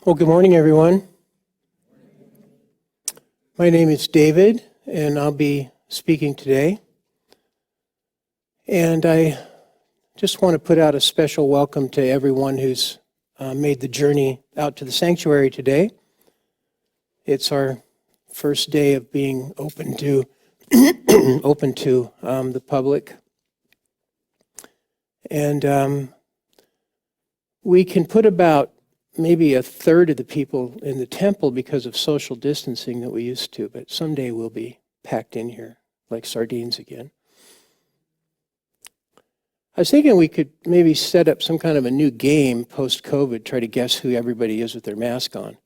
Well, good morning, everyone. My name is David, and I'll be speaking today. And I just want to put out a special welcome to everyone who's made the journey out to the sanctuary today. It's our first day of being open to the public. And we can put about maybe a third of the people in the temple because of social distancing that we used to, but someday we'll be packed in here like sardines again. I was thinking we could maybe set up some kind of a new game post-COVID, try to guess who everybody is with their mask on.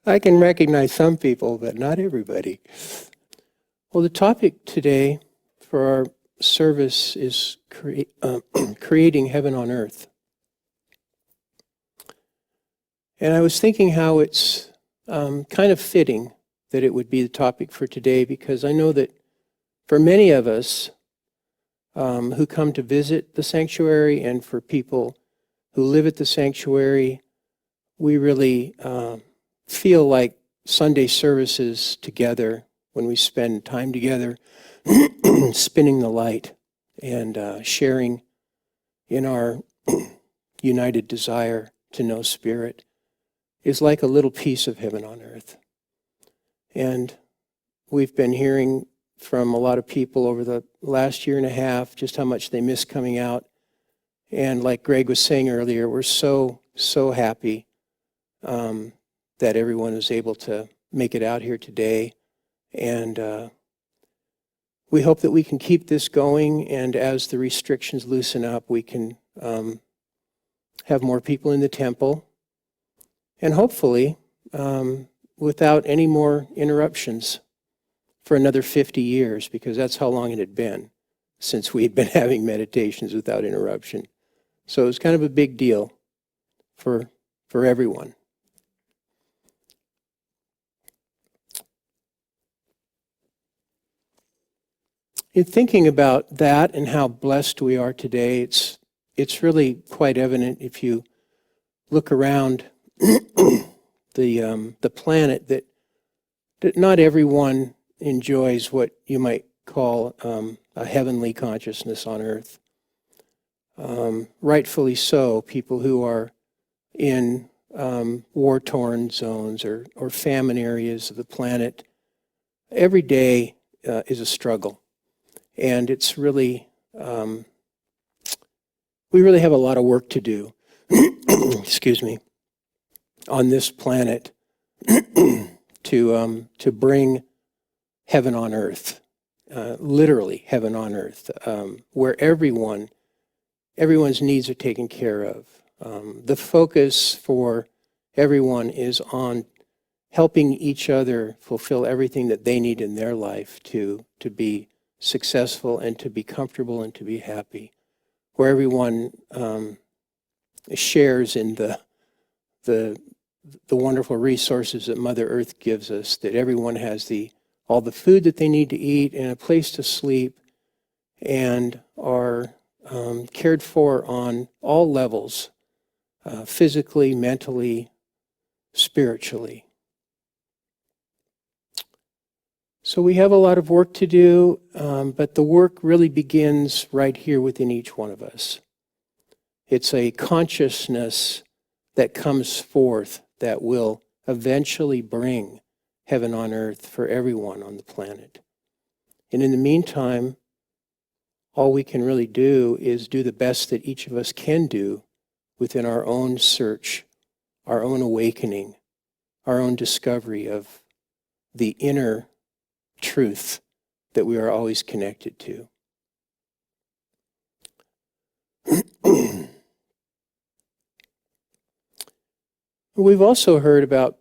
I can recognize some people, but not everybody. Well, the topic today for our service is creating heaven on earth. And I was thinking how it's kind of fitting that it would be the topic for today, because I know that for many of us who come to visit the sanctuary and for people who live at the sanctuary, we really feel like Sunday services together, when we spend time together, spinning the light and sharing in our united desire to know Spirit, is like a little piece of heaven on earth. And we've been hearing from a lot of people over the last year and a half just how much they miss coming out. And like Greg was saying earlier, we're so happy that everyone was able to make it out here today. And we hope that we can keep this going, and as the restrictions loosen up, we can have more people in the temple, and hopefully without any more interruptions for another 50 years, because that's how long it had been since we had been having meditations without interruption. So it was kind of a big deal for everyone. In thinking about that and how blessed we are today, it's really quite evident if you look around the planet that not everyone enjoys what you might call a heavenly consciousness on earth. Rightfully so, people who are in war-torn zones or famine areas of the planet, every day is a struggle. And it's really, we really have a lot of work to do, excuse me, on this planet to bring heaven on earth, literally heaven on earth, where everyone's needs are taken care of. The focus for everyone is on helping each other fulfill everything that they need in their life to be successful and to be comfortable and to be happy, where everyone shares in the wonderful resources that Mother Earth gives us, that everyone has all the food that they need to eat and a place to sleep, and are cared for on all levels, physically, mentally, spiritually. So we have a lot of work to do, but the work really begins right here within each one of us. It's a consciousness that comes forth that will eventually bring heaven on earth for everyone on the planet. And in the meantime, all we can really do is do the best that each of us can do within our own search, our own awakening, our own discovery of the inner truth that we are always connected to. We've also heard about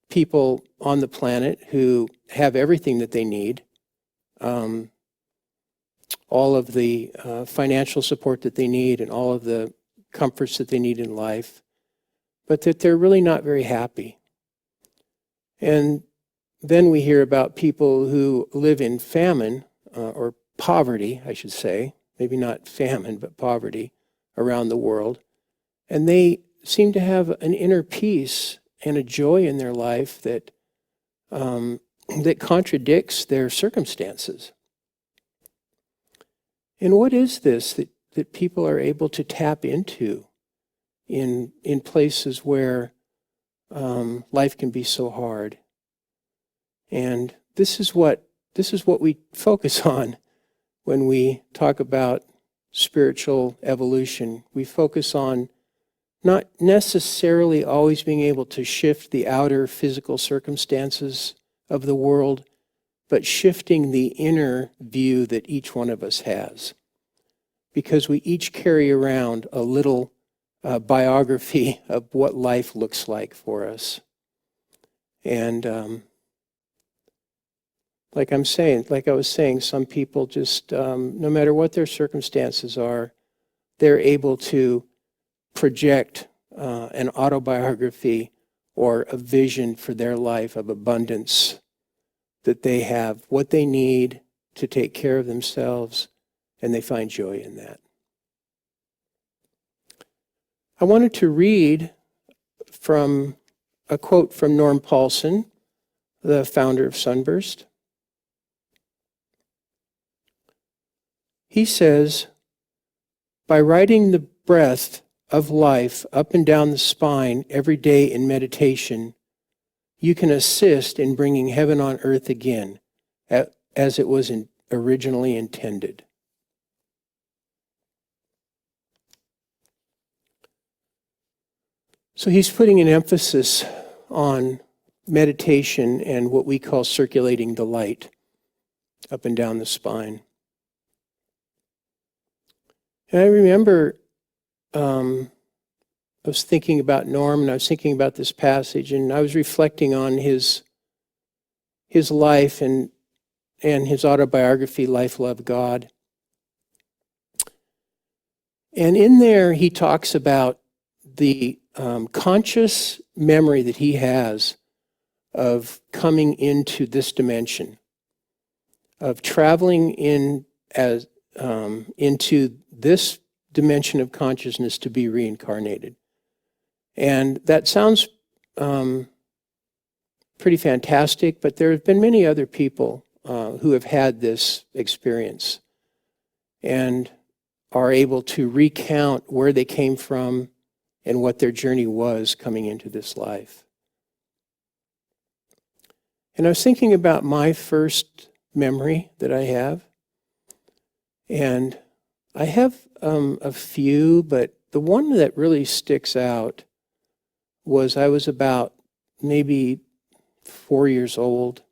people on the planet who have everything that they need, all of the financial support that they need and all of the comforts that they need in life, but that they're really not very happy. And then we hear about people who live in famine, or poverty, I should say, maybe not famine, but poverty, around the world, and they seem to have an inner peace and a joy in their life that that contradicts their circumstances. And what is this that people are able to tap into in places where life can be so hard? And this is what we focus on when we talk about spiritual evolution. We focus on not necessarily always being able to shift the outer physical circumstances of the world, but shifting the inner view that each one of us has. Because we each carry around a little biography of what life looks like for us. And like I was saying, some people just, no matter what their circumstances are, they're able to project an autobiography or a vision for their life of abundance, that they have what they need to take care of themselves, and they find joy in that. I wanted to read from a quote from Norm Paulsen, the founder of Sunburst. He says, "By riding the breath of life up and down the spine every day in meditation, you can assist in bringing heaven on earth again, as it was originally intended." So he's putting an emphasis on meditation and what we call circulating the light up and down the spine. And I remember I was thinking about Norm, and I was thinking about this passage, and I was reflecting on his life and his autobiography, Life, Love, God. And in there, he talks about the conscious memory that he has of coming into this dimension, of traveling into this dimension of consciousness to be reincarnated. And that sounds pretty fantastic, but there have been many other people who have had this experience and are able to recount where they came from and what their journey was coming into this life. And I was thinking about my first memory that I have. And I have a few, but the one that really sticks out was I was about maybe 4 years old.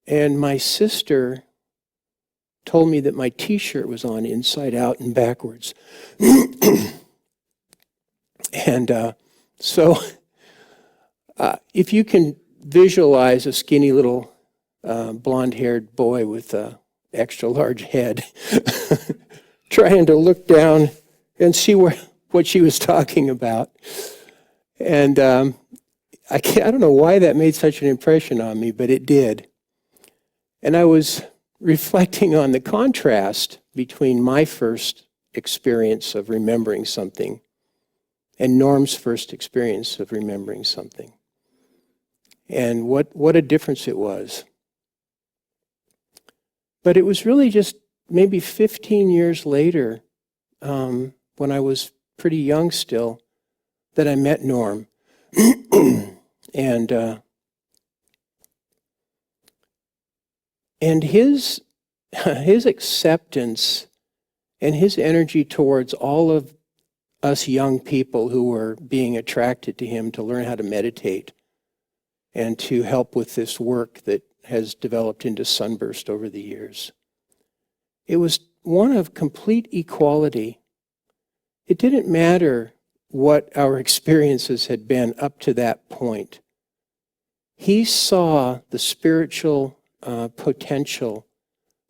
And my sister told me that my t-shirt was on inside out and backwards. And so if you can visualize a skinny little blonde-haired boy with a extra large head trying to look down and see what she was talking about. And I don't know why that made such an impression on me, but it did. And I was reflecting on the contrast between my first experience of remembering something and Norm's first experience of remembering something. And what a difference it was. But it was really just maybe 15 years later, when I was pretty young still, that I met Norm. And his acceptance and his energy towards all of us young people who were being attracted to him to learn how to meditate and to help with this work that has developed into Sunburst over the years. It was one of complete equality. It didn't matter what our experiences had been up to that point. He saw the spiritual potential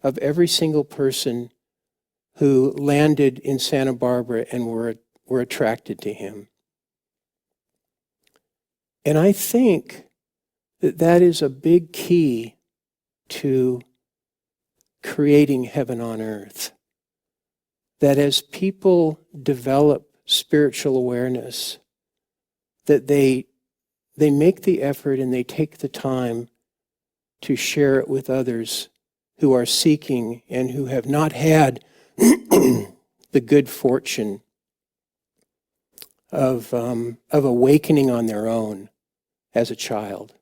of every single person who landed in Santa Barbara and were attracted to him. And I think that is a big key to creating heaven on earth. that as people develop spiritual awareness, that they make the effort and they take the time to share it with others who are seeking and who have not had the good fortune of awakening on their own as a child.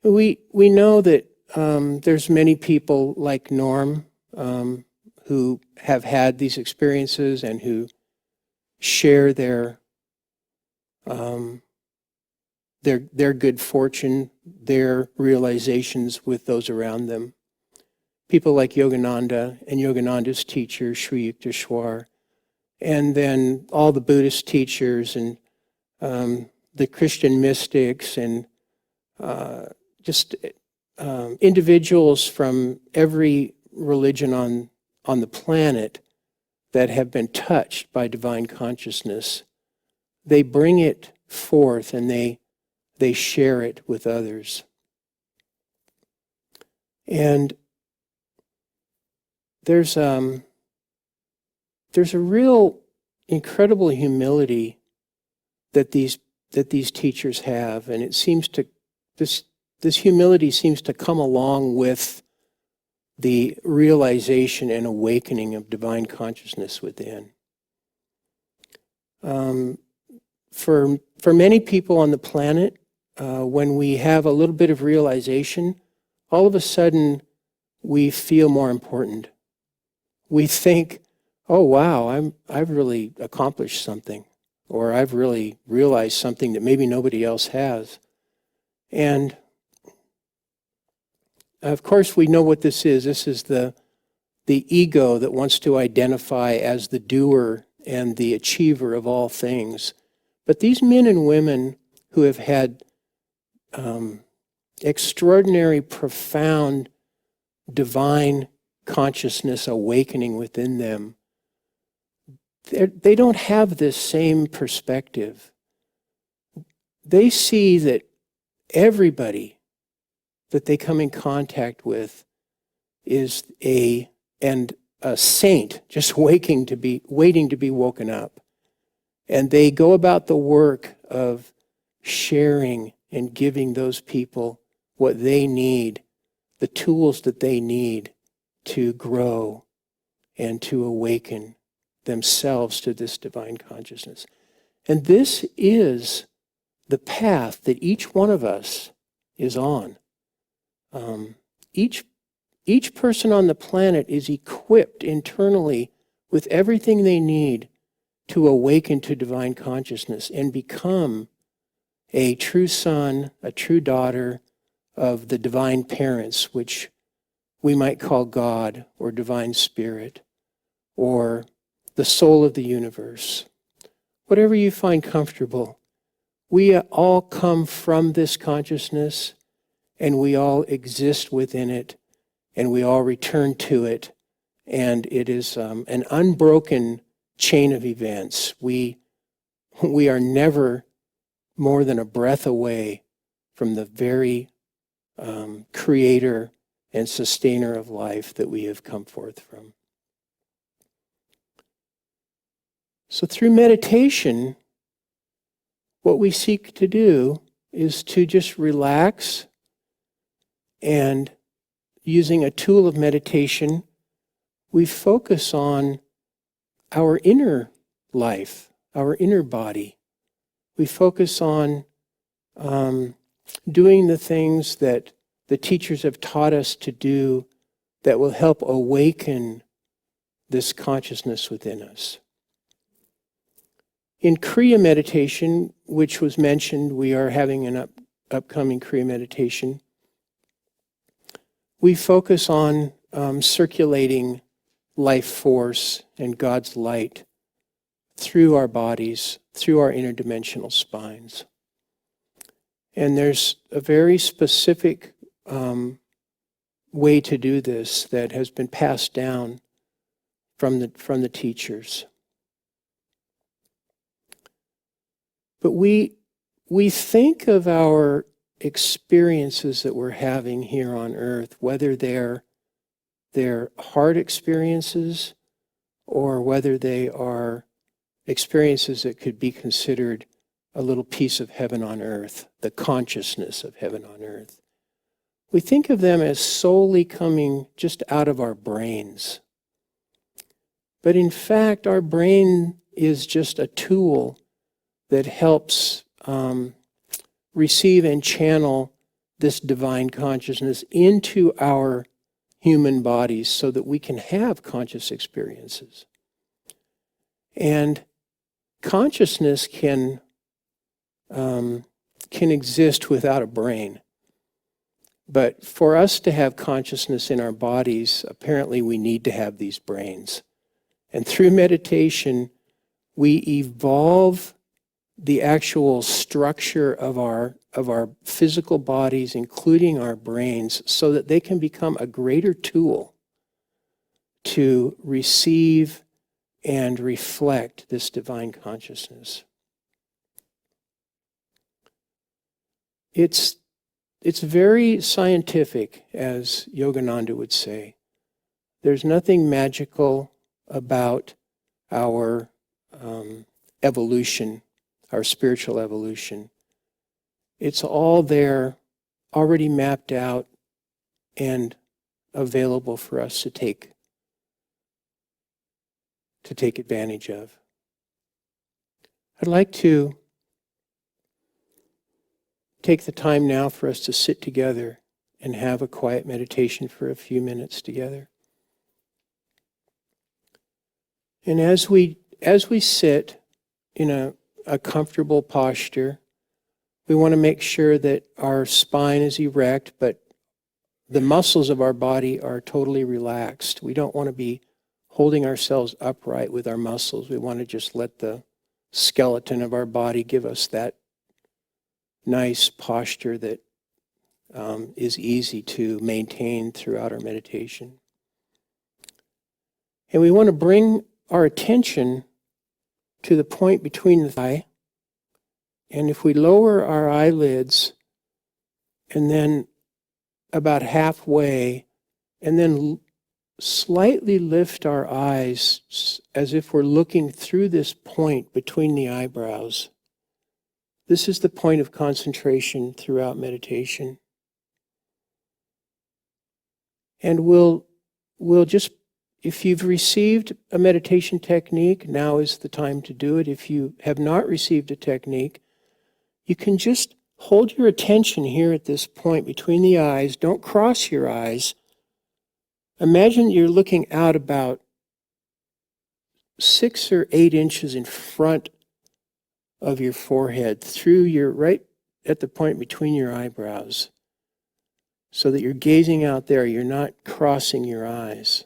We know that there's many people like Norm who have had these experiences and who share their good fortune, their realizations with those around them. People like Yogananda and Yogananda's teacher, Sri Yukteswar, and then all the Buddhist teachers and the Christian mystics and just individuals from every religion on the planet that have been touched by divine consciousness. They bring it forth and they share it with others. And there's a real incredible humility that these teachers have, and it seems to this humility seems to come along with the realization and awakening of divine consciousness within. For many people on the planet, when we have a little bit of realization, all of a sudden we feel more important. We think, oh wow, I've really accomplished something, or I've really realized something that maybe nobody else has. And of course we know what this is. This is the ego that wants to identify as the doer and the achiever of all things. But these men and women who have had extraordinary, profound, divine consciousness awakening within them, they don't have this same perspective. They see that everybody that they come in contact with is a saint just waiting to be woken up. And they go about the work of sharing and giving those people what they need, the tools that they need to grow and to awaken themselves to this divine consciousness. And this is the path that each one of us is on. Each person on the planet is equipped internally with everything they need to awaken to divine consciousness and become a true son, a true daughter of the divine parents, which we might call God or divine spirit or the soul of the universe. Whatever you find comfortable, we all come from this consciousness and we all exist within it and we all return to it. And it is an unbroken chain of events. We are never more than a breath away from the very creator and sustainer of life that we have come forth from. So through meditation, what we seek to do is to just relax, and using a tool of meditation, we focus on our inner life, our inner body. We focus on doing the things that the teachers have taught us to do that will help awaken this consciousness within us. In Kriya meditation, which was mentioned, we are having an upcoming Kriya meditation. We focus on circulating life force and God's light through our bodies, through our interdimensional spines. And there's a very specific way to do this that has been passed down from the teachers. But we think of our experiences that we're having here on earth, whether they're they're hard experiences or whether they are experiences that could be considered a little piece of heaven on earth, the consciousness of heaven on earth. We think of them as solely coming just out of our brains. But in fact, our brain is just a tool that helps receive and channel this divine consciousness into our human bodies so that we can have conscious experiences. And consciousness can exist without a brain. But for us to have consciousness in our bodies, apparently we need to have these brains. And through meditation, we evolve the actual structure of our physical bodies, including our brains, so that they can become a greater tool to receive and reflect this divine consciousness. It's very scientific, as Yogananda would say. There's nothing magical about our evolution, our spiritual evolution. It's all there, already mapped out and available for us to take advantage of. I'd like to take the time now for us to sit together and have a quiet meditation for a few minutes together. And as we sit in a comfortable posture, we want to make sure that our spine is erect, but the muscles of our body are totally relaxed. We don't want to be holding ourselves upright with our muscles. We want to just let the skeleton of our body give us that nice posture that is easy to maintain throughout our meditation. And we want to bring our attention to the point between the eye. And if we lower our eyelids and then about halfway, and then slightly lift our eyes as if we're looking through this point between the eyebrows. This is the point of concentration throughout meditation. And we'll just, if you've received a meditation technique, now is the time to do it. If you have not received a technique, you can just hold your attention here at this point between the eyes. Don't cross your eyes. Imagine you're looking out about 6 or 8 inches in front of your forehead, right at the point between your eyebrows, so that you're gazing out there, you're not crossing your eyes.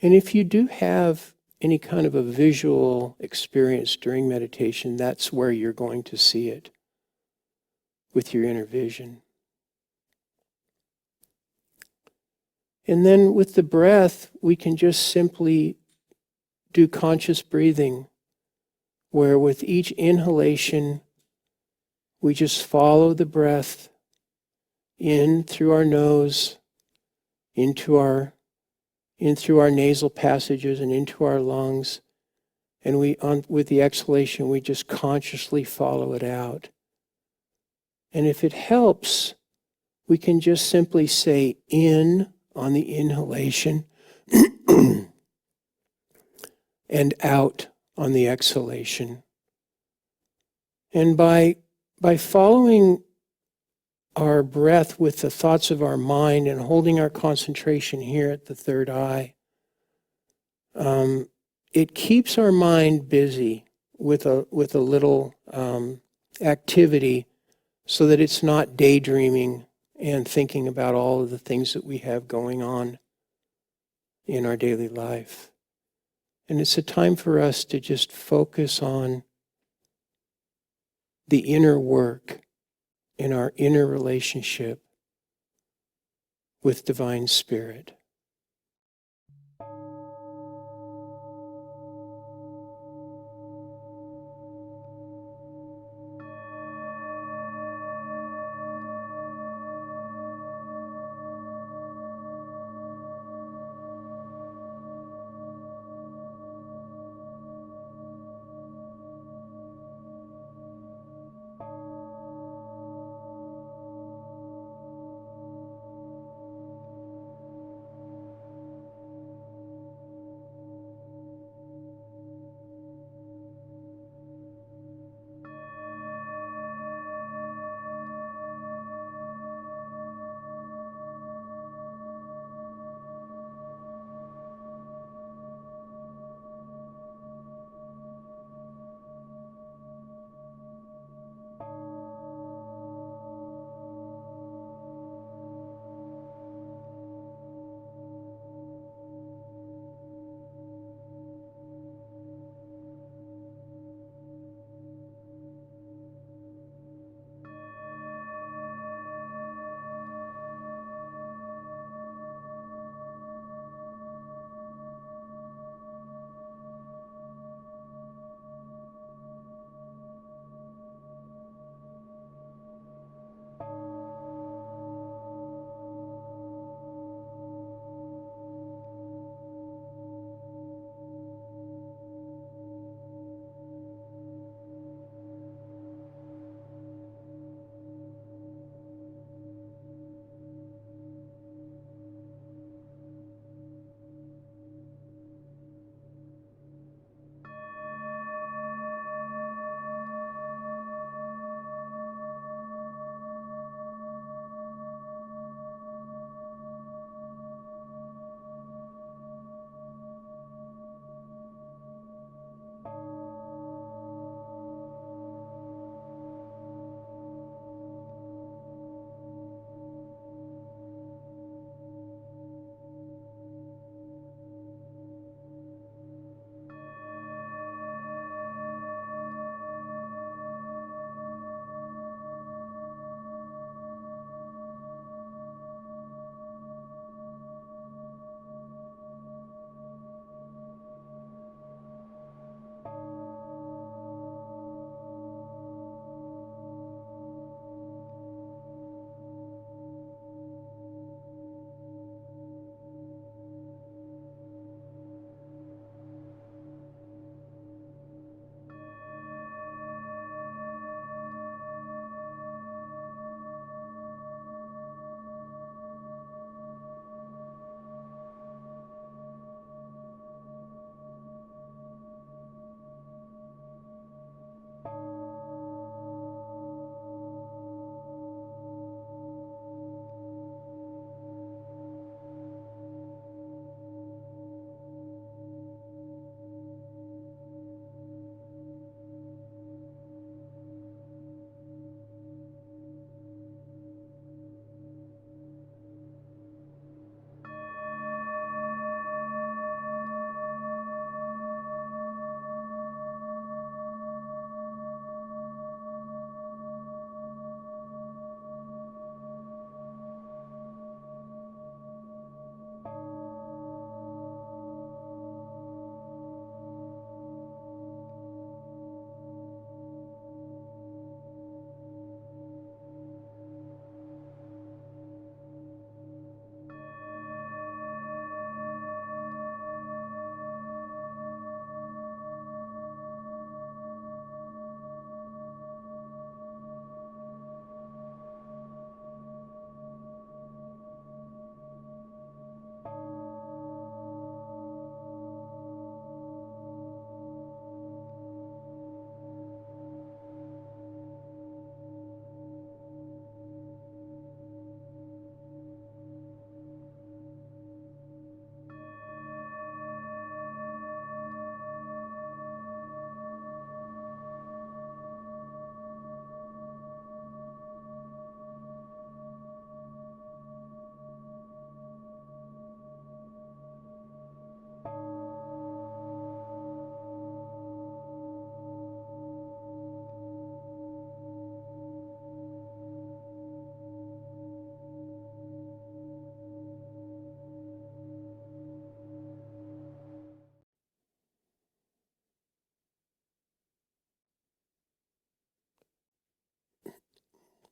And if you do have any kind of a visual experience during meditation, that's where you're going to see it with your inner vision. And then with the breath, we can just simply do conscious breathing, where with each inhalation, we just follow the breath in through our nose, in through our nasal passages and into our lungs. And with the exhalation, we just consciously follow it out. And if it helps, we can just simply say in on the inhalation and out on the exhalation. And by following our breath with the thoughts of our mind and holding our concentration here at the third eye, it keeps our mind busy with a little activity so that it's not daydreaming and thinking about all of the things that we have going on in our daily life. And it's a time for us to just focus on the inner work in our inner relationship with Divine Spirit.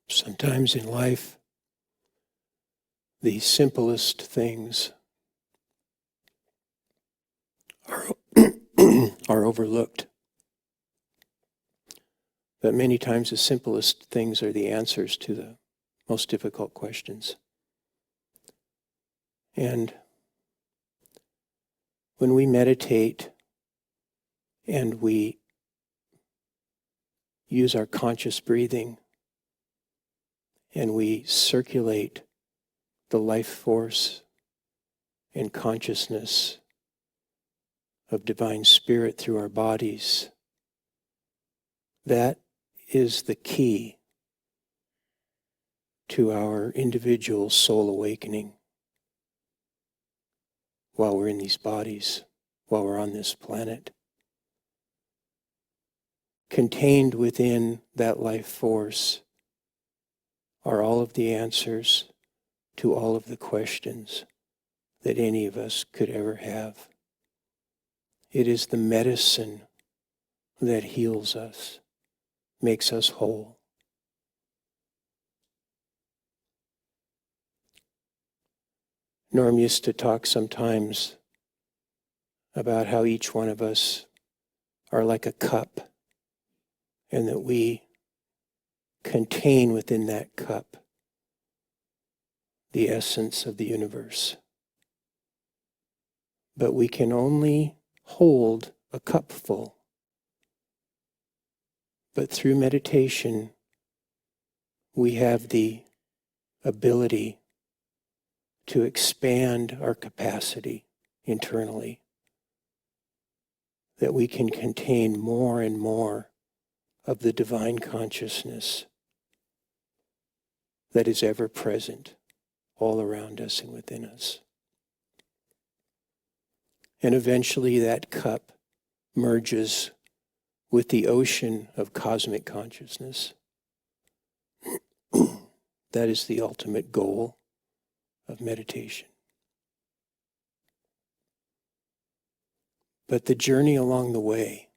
Sometimes in life, the simplest things are, are overlooked. But many times the simplest things are the answers to the most difficult questions. And when we meditate and we use our conscious breathing and we circulate the life force and consciousness of divine spirit through our bodies, that is the key to our individual soul awakening while we're in these bodies, while we're on this planet. Contained within that life force are all of the answers to all of the questions that any of us could ever have. It is the medicine that heals us, makes us whole. Norm used to talk sometimes about how each one of us are like a cup, and that we contain within that cup the essence of the universe. But we can only hold a cup full. But through meditation, we have the ability to expand our capacity internally, that we can contain more and more of the divine consciousness that is ever present all around us and within us. And eventually that cup merges with the ocean of cosmic consciousness. That is the ultimate goal of meditation. But the journey along the way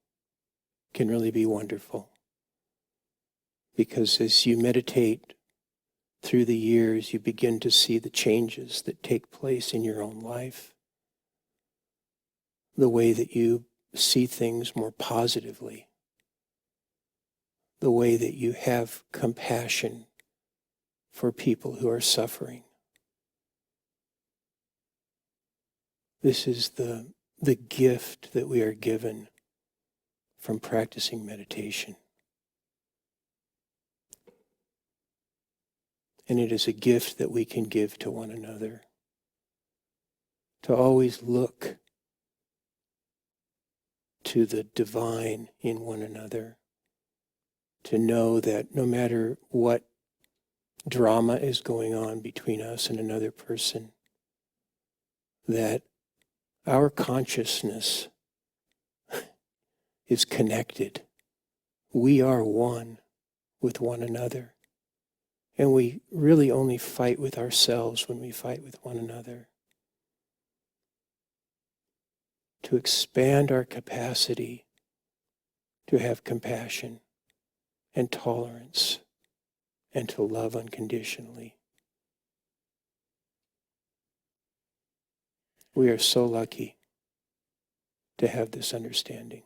can really be wonderful, because as you meditate through the years, you begin to see the changes that take place in your own life, the way that you see things more positively, the way that you have compassion for people who are suffering. This is the gift that we are given from practicing meditation. And it is a gift that we can give to one another, to always look to the divine in one another, to know that no matter what drama is going on between us and another person, that our consciousness is connected. We are one with one another. And we really only fight with ourselves when we fight with one another. To expand our capacity to have compassion and tolerance and to love unconditionally. We are so lucky to have this understanding.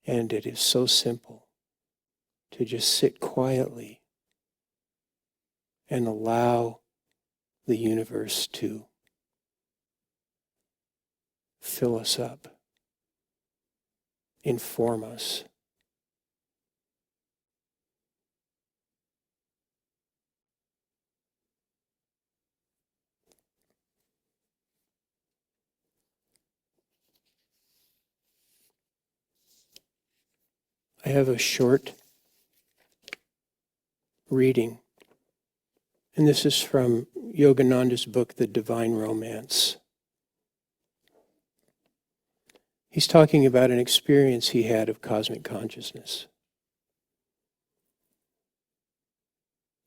And it is so simple to just sit quietly and allow the universe to fill us up, inform us. I have a short reading, and this is from Yogananda's book, The Divine Romance. He's talking about an experience he had of cosmic consciousness.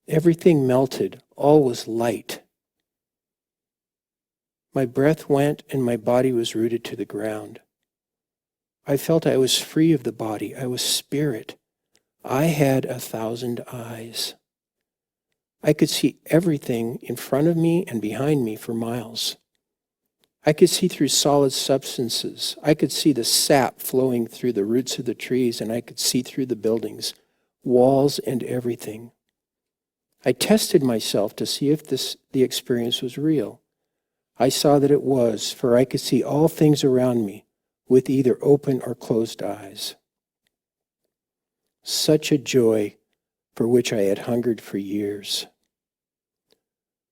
Everything melted, all was light. My breath went and my body was rooted to the ground. I felt I was free of the body. I was spirit. I had 1,000 eyes. I could see everything in front of me and behind me for miles. I could see through solid substances. I could see the sap flowing through the roots of the trees, and I could see through the buildings, walls and everything. I tested myself to see if the experience was real. I saw that it was, for I could see all things around me with either open or closed eyes. Such a joy for which I had hungered for years.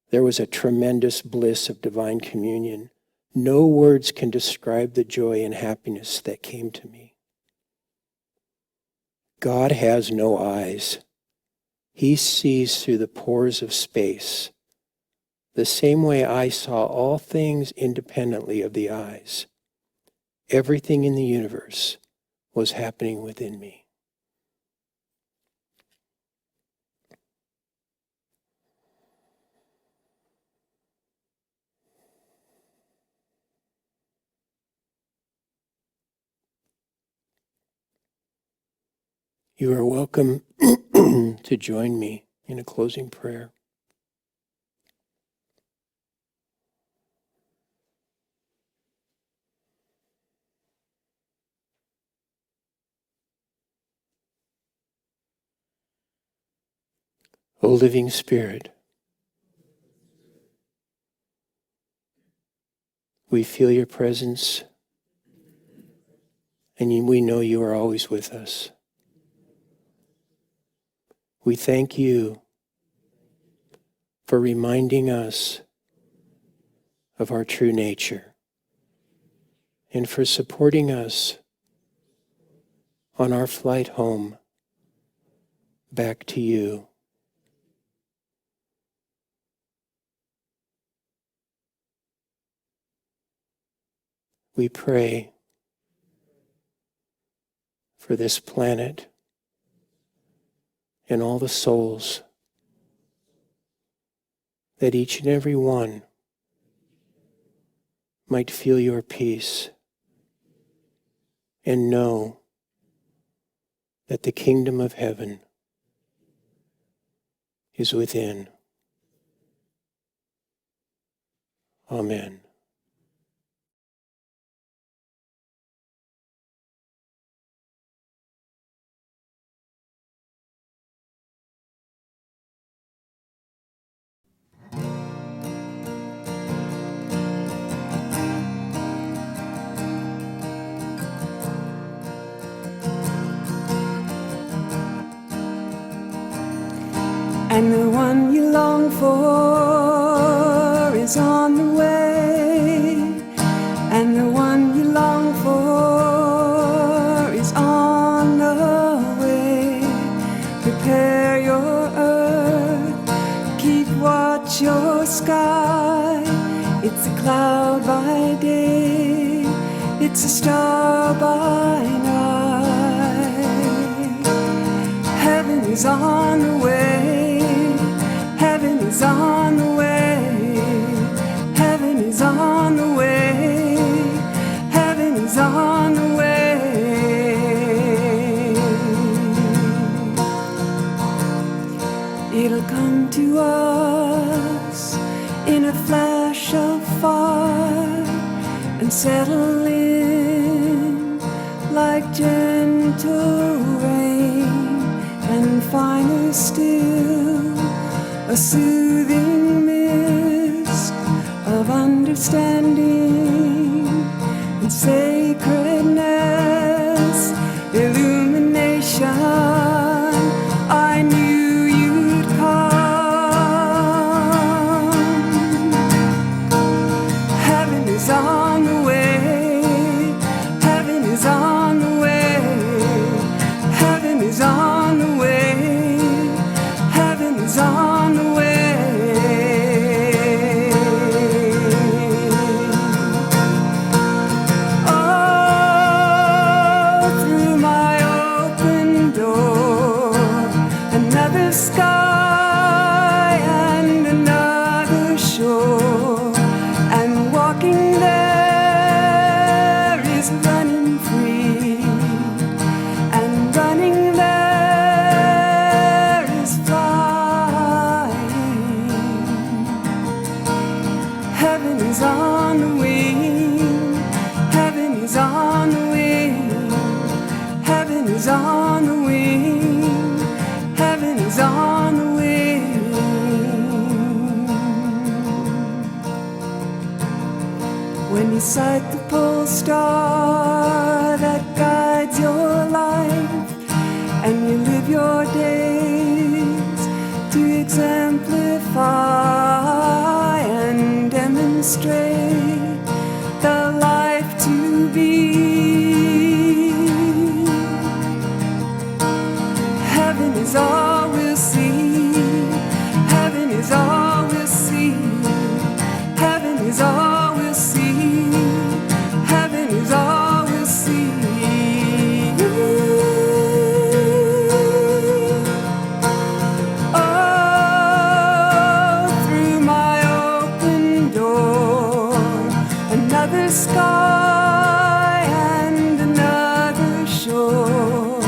There was a tremendous bliss of divine communion. No words can describe the joy and happiness that came to me. God has no eyes. He sees through the pores of space, the same way I saw all things independently of the eyes. Everything in the universe was happening within me. You are welcome to join me in a closing prayer. O living Spirit, we feel your presence, and we know you are always with us. We thank you for reminding us of our true nature and for supporting us on our flight home back to you. We pray for this planet and all the souls, that each and every one might feel your peace and know that the kingdom of heaven is within. Amen. And the one you long for is on the way. And the one you long for is on the way. Prepare your earth, keep watch your sky. It's a cloud by day, it's a star by night. Heaven is on the way. Heaven is on the way. Heaven is on the way. Heaven is on the way. It'll come to us in a flash of fire and settle in like gentle rain, and finer still, a soothing mist of understanding and sacredness, illumination. I knew you'd come. Heaven is on the way. Heaven is on the way. Heaven is on the way. Heaven is on the way. Oh, is on the wing. Heaven is on the wing. When you sight the pole star that guides your life, and you live your days to exemplify and demonstrate the life to be. Heaven is all we'll see. Heaven is all we'll see. Heaven is all we'll see. Heaven is all we'll see. Oh, through my open door, another sky and another shore,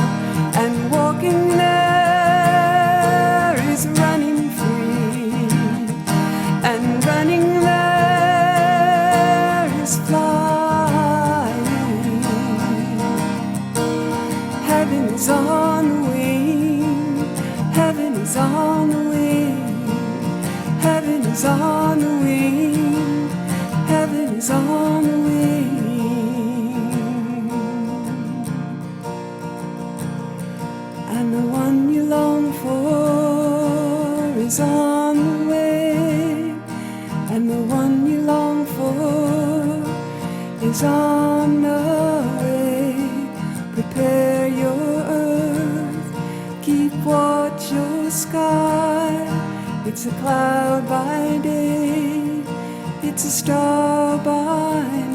and walking there is running free, and running there is flying. Heaven is on the wing. Heaven is on the wing. Heaven is on the wing. Heaven is on the wing. And the one you long for is on the way. And the one you long for is on the way. Prepare your earth, keep watch your sky. It's a cloud by day, it's a star by night.